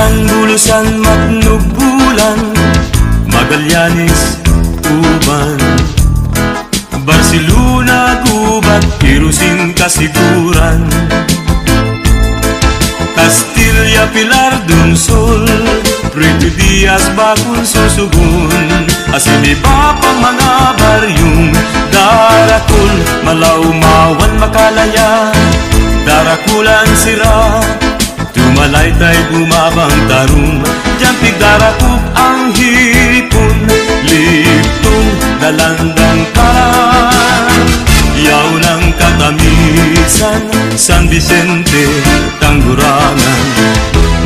Bulkan, Bulusan, Matnog, Bulan, Magallanes, Uban, Barcelona, Gubat, Irusin, Kasiguran, Castilla, Pilar, Dunsol, Prito Diaz, Bakun, Susugun, Asinipa pang mga baryong Darakul, Malaumawan, Makalaya, Darakulan, Sira, Tumalaytay, Gumabang, Tarum, Jampig, Darakuk, ang hipon, Liptong, Dalandang, Karan, Yaw ng Katamisan, San Vicente, Tanggurangan,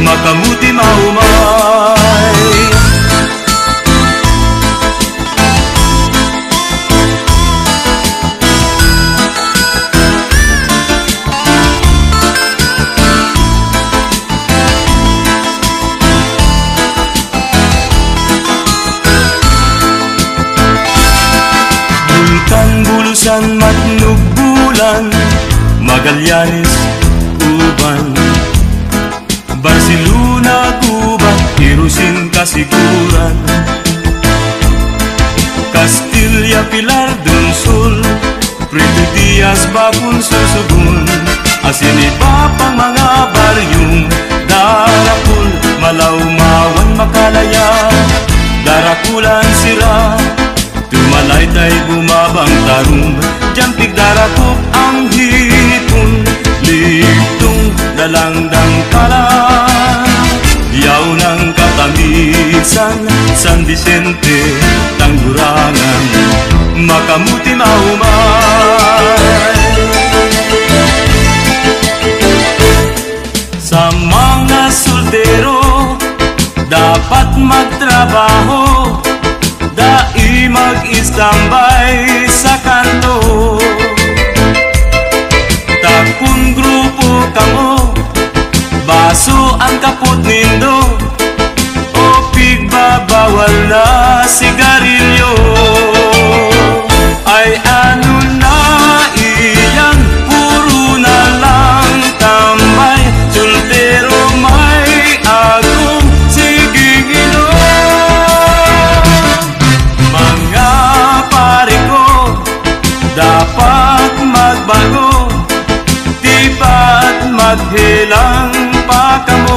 Makamuti, Maumay. Bulkan, Bulusan, Matnog, Bulan, Magallanes, Uban, Barcelona, Gubat, Irusin, Kasiguran, Castilla, Pilar, Dunsol, Prito Diaz, Bakun, Susugun, Asinipa pang mga baryong Darakul, Malaumawan, Makalaya, Darakulan, Sira, Tumalaytay, Bumabang, Tarum, Jampig, Darakuk, ang hipon, Liptong, Dalandang, Kalan, Yaw ng Katamisan, San Vicente, Tanggurangan, Makamuti, Maumay. Sa mga soltero, dapat magtrabaho, dai mag-istambay sa kanto. Takun grupo kamo, baso ang kaput nindo, o pigbabawal na sigarilyo. Ay ano na iyan, puro na lang tambay, soltero may agong siging inom. Mga pare ko, dapat magbago, di ba't maghilang pa kamo.